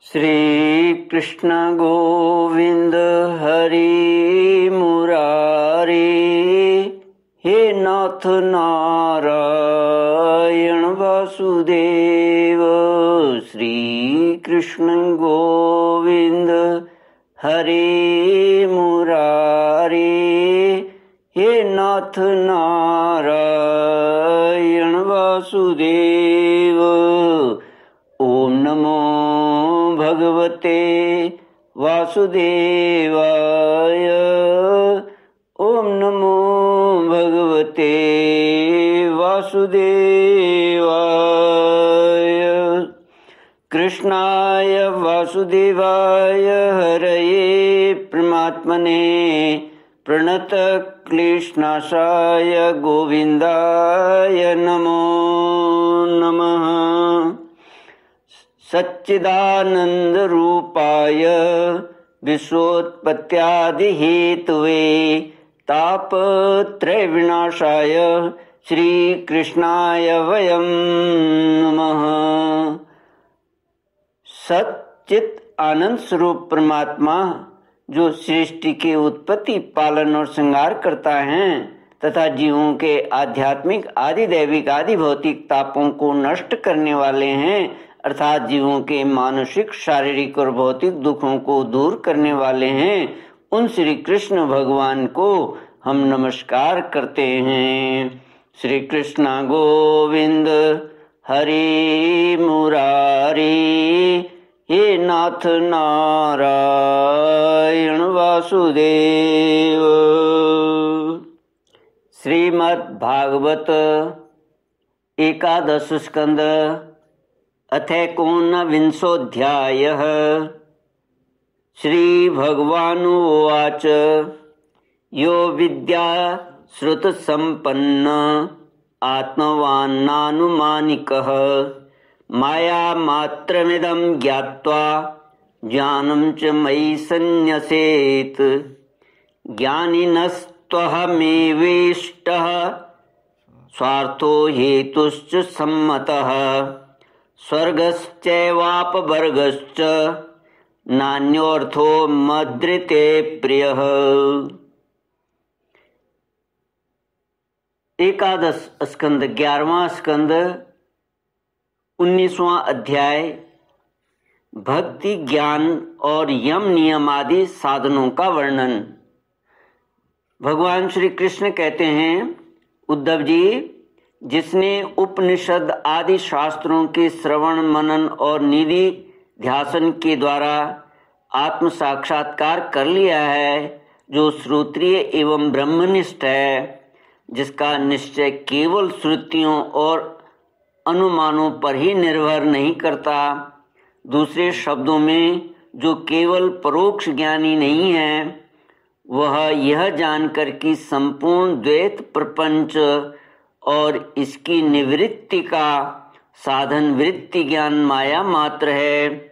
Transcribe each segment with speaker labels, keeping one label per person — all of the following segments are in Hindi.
Speaker 1: श्री कृष्ण गोविंद हरि मुरारी, हे नाथ नारायण वासुदेव। श्री कृष्ण गोविंद हरि मुरारी, हे नाथ नारायण वासुदेव। ओम नमो भगवते वासुदेवाय। ओम नमो भगवते वासुदेवाय। कृष्णाय वासुदेवाय हरये परमात्मने प्रणत क्लेशनाशाय गोविंदाय नमो नमः। सच्चिदानंद रूपाय विश्वोत्पत्त्यादि हेतवे तापत्रय विनाशाय श्री कृष्णाय वयं नमः। सच्चित आनंद स्वरूप परमात्मा जो सृष्टि के उत्पत्ति, पालन और श्रृंगार करता है तथा जीवों के आध्यात्मिक, आदि दैविक, आदि भौतिक तापों को नष्ट करने वाले हैं, अर्थात जीवों के मानसिक, शारीरिक और भौतिक दुखों को दूर करने वाले हैं, उन श्री कृष्ण भगवान को हम नमस्कार करते हैं। श्री कृष्ण गोविंद हरि मुरारी, हे नाथ नारायण वासुदेव। श्रीमद् भागवत एकादश स्कंद अथैकोनविंशोऽध्यायः। श्रीभगवानुवाच यो विद्या श्रुतसम्पन्न आत्मवान्नानुमानिकः मायामात्रमिदं ज्ञात्वा ज्ञानं च मयि सन्न्यसेत्। ज्ञानिनस्त्वहमेवेष्टः स्वार्थो हेतुश्च सम्मतः। स्वर्गश्चैवापवर्गश्च नान्योऽर्थो मद्रिते प्रियः। एकादश स्कंद 11वां स्कंद 19वां अध्याय। भक्ति, ज्ञान और यम नियम आदि साधनों का वर्णन। भगवान श्री कृष्ण कहते हैं, उद्धव जी, जिसने उपनिषद आदि शास्त्रों के श्रवण, मनन और निधि ध्यासन के द्वारा आत्म साक्षात्कार कर लिया है, जो श्रोत्रिय एवं ब्रह्मनिष्ठ है, जिसका निश्चय केवल श्रुतियों और अनुमानों पर ही निर्भर नहीं करता, दूसरे शब्दों में जो केवल परोक्ष ज्ञानी नहीं है, वह यह जानकर कि संपूर्ण द्वैत प्रपंच और इसकी निवृत्ति का साधन वृत्ति ज्ञान माया मात्र है,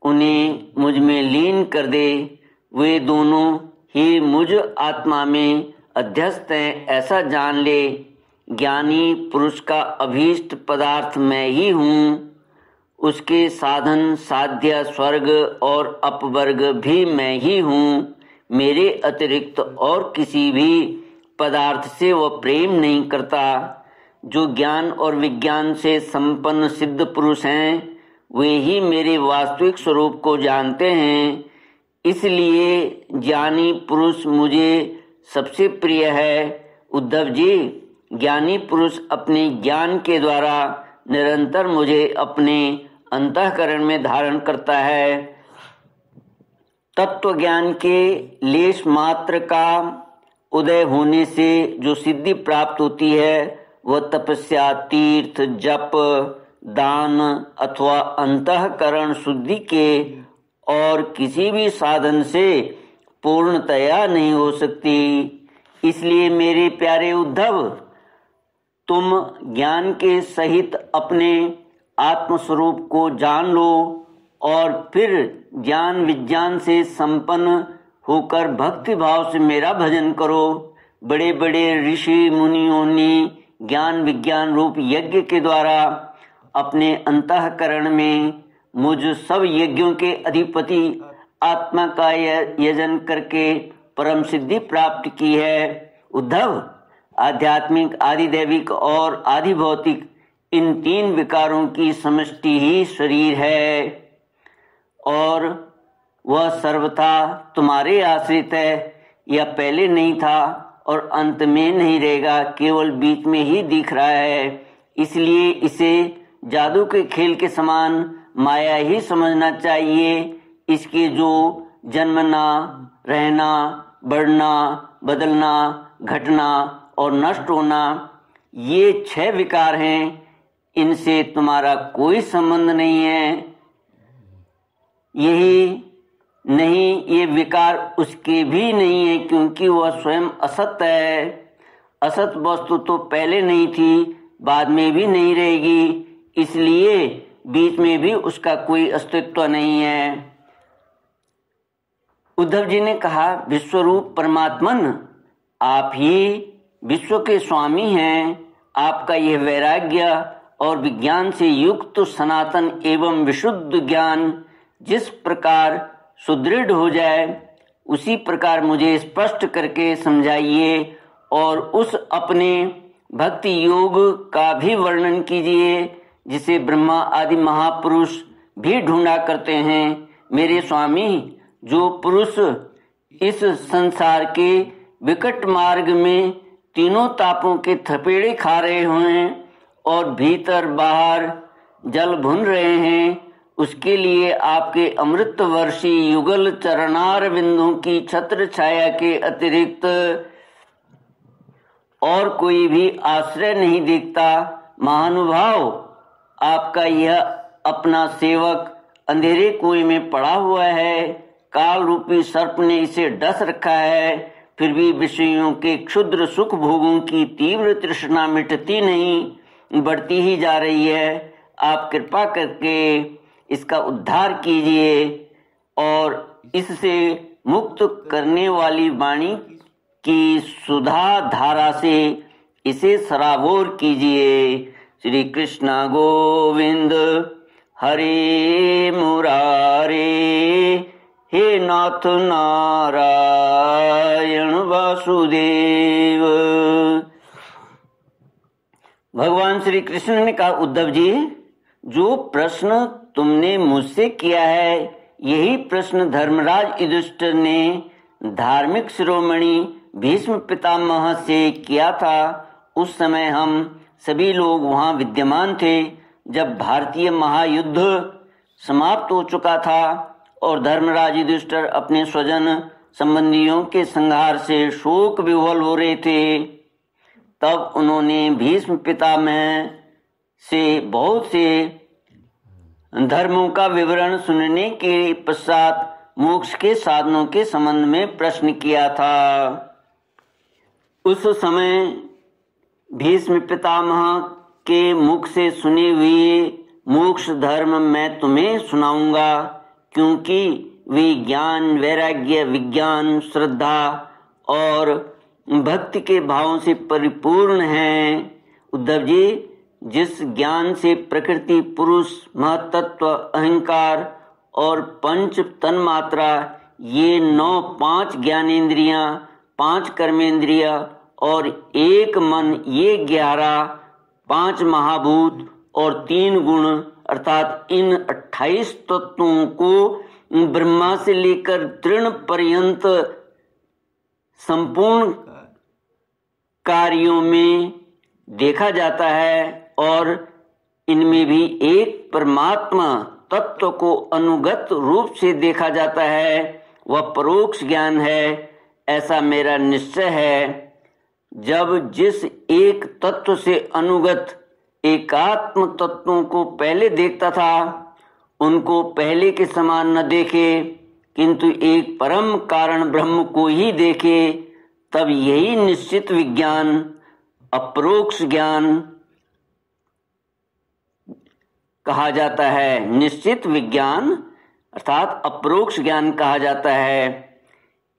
Speaker 1: उन्हें मुझ में लीन कर दे। वे दोनों ही मुझ आत्मा में अध्यस्त हैं, ऐसा जान ले। ज्ञानी पुरुष का अभीष्ट पदार्थ मैं ही हूँ, उसके साधन साध्य स्वर्ग और अपवर्ग भी मैं ही हूँ। मेरे अतिरिक्त और किसी भी पदार्थ से वह प्रेम नहीं करता। जो ज्ञान और विज्ञान से संपन्न सिद्ध पुरुष हैं, वे ही मेरे वास्तविक स्वरूप को जानते हैं। इसलिए ज्ञानी पुरुष मुझे सबसे प्रिय है। उद्धव जी, ज्ञानी पुरुष अपने ज्ञान के द्वारा निरंतर मुझे अपने अंतःकरण में धारण करता है। तत्व ज्ञान के लेश मात्र का उदय होने से जो सिद्धि प्राप्त होती है, वह तपस्या, तीर्थ, जप, दान अथवा अंतःकरण शुद्धि के और किसी भी साधन से पूर्णतया नहीं हो सकती। इसलिए मेरे प्यारे उद्धव, तुम ज्ञान के सहित अपने आत्मस्वरूप को जान लो और फिर ज्ञान विज्ञान से संपन्न होकर भक्ति भाव से मेरा भजन करो। बड़े बड़े ऋषि मुनियों ने ज्ञान विज्ञान रूप यज्ञ के द्वारा अपने अंतःकरण में मुझ सब यज्ञों के अधिपति आत्मा का यजन करके परम सिद्धि प्राप्त की है। उद्धव, आध्यात्मिक, आधिदैविक और आधिभौतिक इन तीन विकारों की समष्टि ही शरीर है और वह सर्वथा तुम्हारे आश्रित है। यह पहले नहीं था और अंत में नहीं रहेगा, केवल बीच में ही दिख रहा है। इसलिए इसे जादू के खेल के समान माया ही समझना चाहिए। इसके जो जन्मना, रहना, बढ़ना, बदलना, घटना और नष्ट होना, ये 6 विकार हैं, इनसे तुम्हारा कोई संबंध नहीं है। यही नहीं, ये विकार उसके भी नहीं है, क्योंकि वह स्वयं असत है। असत वस्तु तो पहले नहीं थी, बाद में भी नहीं रहेगी, इसलिए बीच में भी उसका कोई अस्तित्व नहीं है। उद्धव जी ने कहा, विश्वरूप परमात्मन, आप ही विश्व के स्वामी हैं। आपका यह वैराग्य और विज्ञान से युक्त सनातन एवं विशुद्ध ज्ञान जिस प्रकार सुदृढ़ हो जाए, उसी प्रकार मुझे स्पष्ट करके समझाइए और उस अपने भक्ति योग का भी वर्णन कीजिए जिसे ब्रह्मा आदि महापुरुष भी ढूंढा करते हैं। मेरे स्वामी, जो पुरुष इस संसार के विकट मार्ग में तीनों तापों के थपेड़े खा रहे हैं और भीतर बाहर जल भुन रहे हैं, उसके लिए आपके अमृत वर्षी युगल चरणार बिंदु की छत्र छाया के अतिरिक्त और कोई भी आश्रय नहीं दिखता। महानुभाव, आपका यह अपना सेवक अंधेरे कुएं में पड़ा हुआ है। काल रूपी सर्प ने इसे डस रखा है, फिर भी विषयों के क्षुद्र सुख भोगों की तीव्र तृष्णा मिटती नहीं, बढ़ती ही जा रही है। आप कृपा करके इसका उद्धार कीजिए और इससे मुक्त करने वाली वाणी की सुधा धारा से इसे सराबोर कीजिए। श्री कृष्ण गोविंद हरे मुरारे, हे नाथ नारायण वासुदेव। भगवान श्री कृष्ण ने कहा, उद्धव जी, जो प्रश्न तुमने मुझसे किया है, यही प्रश्न धर्मराज युधिष्ठिर ने धार्मिक शिरोमणि भीष्म पितामह से किया था। उस समय हम सभी लोग वहां विद्यमान थे जब भारतीय महायुद्ध समाप्त हो चुका था और धर्मराज युधिष्ठिर अपने स्वजन संबंधियों के संहार से शोक विह्वल हो रहे थे। तब उन्होंने भीष्म पितामह से बहुत से धर्मों का विवरण सुनने के पश्चात मोक्ष के साधनों के संबंध में प्रश्न किया था। उस समय भीष्म पितामह के मुख से सुने हुए मोक्ष धर्म मैं तुम्हें सुनाऊंगा, क्योंकि वे ज्ञान, वैराग्य, विज्ञान, श्रद्धा और भक्ति के भावों से परिपूर्ण हैं। उद्धव जी, जिस ज्ञान से प्रकृति, पुरुष, महतत्व, अहंकार और पंच तन्मात्रा, ये 5 ज्ञानेंद्रियां, 5 कर्मेंद्रिया और 1 मन, ये 11, 5 महाभूत और 3 गुण, अर्थात इन 28 तत्वों को ब्रह्मा से लेकर तृण पर्यंत संपूर्ण कार्यों में देखा जाता है और इनमें भी एक परमात्मा तत्व को अनुगत रूप से देखा जाता है, वह परोक्ष ज्ञान है, ऐसा मेरा निश्चय है। जब जिस एक तत्व से अनुगत एकात्म तत्वों को पहले देखता था, उनको पहले के समान न देखे, किंतु एक परम कारण ब्रह्म को ही देखे, तब यही निश्चित विज्ञान, अपरोक्ष ज्ञान कहा जाता है। निश्चित विज्ञान अर्थात अपरोक्ष ज्ञान कहा जाता है।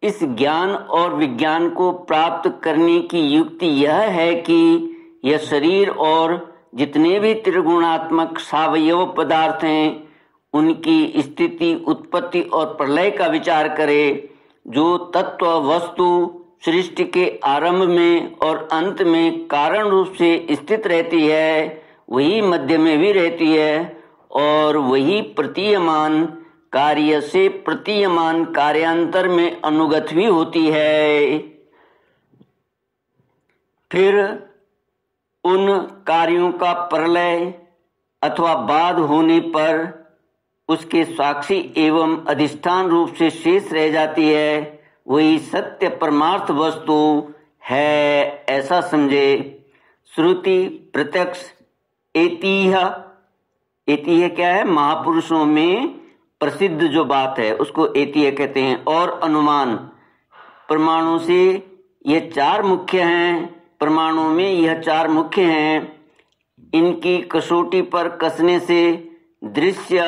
Speaker 1: इस ज्ञान और विज्ञान को प्राप्त करने की युक्ति यह है कि यह शरीर और जितने भी त्रिगुणात्मक सावयव पदार्थ हैं, उनकी स्थिति, उत्पत्ति और प्रलय का विचार करे। जो तत्व वस्तु सृष्टि के आरंभ में और अंत में कारण रूप से स्थित रहती है, वही मध्य में भी रहती है और वही प्रतीयमान कार्य से प्रतीयमान कार्यांतर में अनुगत भी होती है। फिर उन कार्यों का प्रलय अथवा बाध होने पर उसके साक्षी एवं अधिष्ठान रूप से शेष रह जाती है, वही सत्य परमार्थ वस्तु है, ऐसा समझे। श्रुति प्रत्यक्ष एतिह, एतिह क्या है? महापुरुषों में प्रसिद्ध जो बात है उसको एतिह कहते हैं। और अनुमान, प्रमाणों से ये चार मुख्य हैं, प्रमाणों में यह चार मुख्य हैं। इनकी कसौटी पर कसने से दृश्य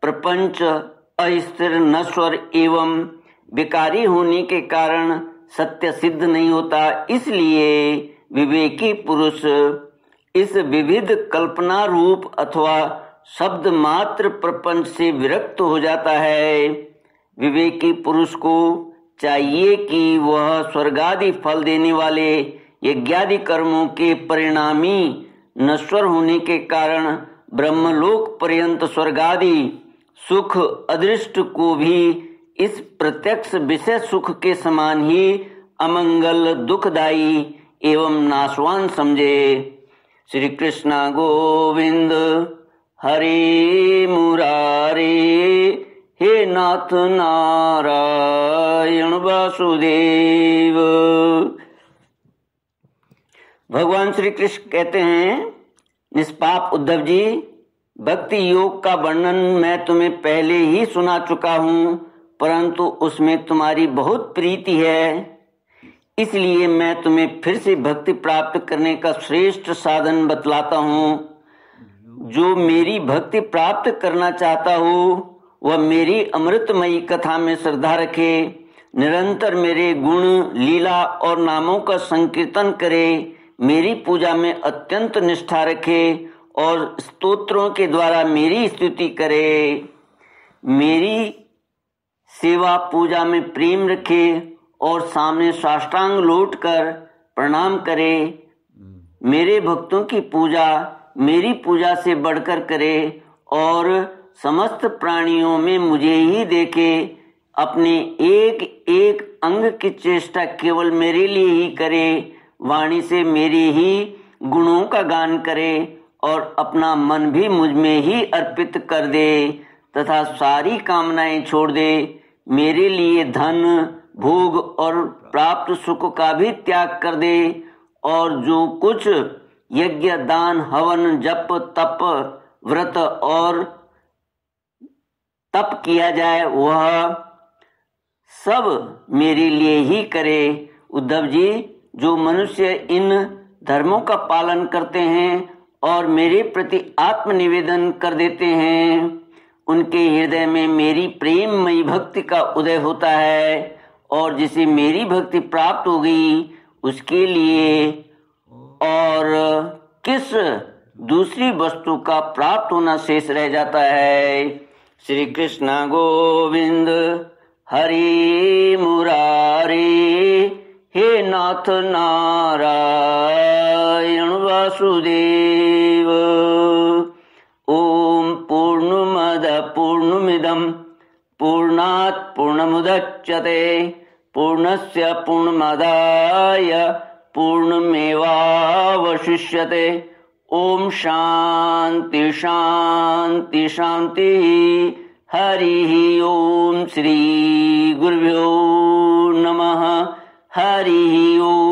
Speaker 1: प्रपंच अस्थिर, नश्वर एवं विकारी होने के कारण सत्य सिद्ध नहीं होता। इसलिए विवेकी पुरुष इस विविध कल्पना रूप अथवा शब्द मात्र प्रपंच से विरक्त हो जाता है। विवेकी पुरुष को चाहिए कि वह स्वर्गादि फल देने वाले यज्ञादि कर्मों के परिणामी नश्वर होने के कारण ब्रह्मलोक पर्यंत स्वर्गादि सुख अदृष्ट को भी इस प्रत्यक्ष विषय सुख के समान ही अमंगल, दुखदायी एवं नाशवान समझे। श्री कृष्ण गोविंद हरे मुरारे, हे नाथ नारायण वासुदेव। भगवान श्री कृष्ण कहते हैं, निष्पाप उद्धव जी, भक्ति योग का वर्णन मैं तुम्हें पहले ही सुना चुका हूँ, परंतु उसमें तुम्हारी बहुत प्रीति है, इसलिए मैं तुम्हें फिर से भक्ति प्राप्त करने का श्रेष्ठ साधन बतलाता हूँ। जो मेरी भक्ति प्राप्त करना चाहता हो वह मेरी अमृतमयी कथा में श्रद्धा रखे, निरंतर मेरे गुण, लीला और नामों का संकीर्तन करे, मेरी पूजा में अत्यंत निष्ठा रखे और स्तोत्रों के द्वारा मेरी स्तुति करे, मेरी सेवा पूजा में प्रेम रखे और सामने साष्टांग लौटकर प्रणाम करे। मेरे भक्तों की पूजा मेरी पूजा से बढ़कर करे और समस्त प्राणियों में मुझे ही देखे। अपने एक एक अंग की चेष्टा केवल मेरे लिए ही करे, वाणी से मेरे ही गुणों का गान करे और अपना मन भी मुझ में ही अर्पित कर दे तथा सारी कामनाएं छोड़ दे। मेरे लिए धन, भोग और प्राप्त सुख का भी त्याग कर दे और जो कुछ यज्ञ, दान, हवन, जप, तप, व्रत और तप किया जाए वह सब मेरे लिए ही करे। उद्धव जी, जो मनुष्य इन धर्मों का पालन करते हैं और मेरे प्रति आत्मनिवेदन कर देते हैं, उनके हृदय में मेरी प्रेममयी भक्ति का उदय होता है और जिसे मेरी भक्ति प्राप्त हो गई उसके लिए और किस दूसरी वस्तु का प्राप्त होना शेष रह जाता है। श्री कृष्ण गोविंद हरि मुरारे, हे नाथ नारायण वासुदेव। ओम पूर्णमद पूर्णमिदं पूर्णात् पूर्णमुदच्यते पूर्णस्य पूर्णमादाय पूर्णमेवावशिष्यते। ओम शांति शांति शांति। हरि ओम। श्री गुरुभ्यो नमः। हरि ओम।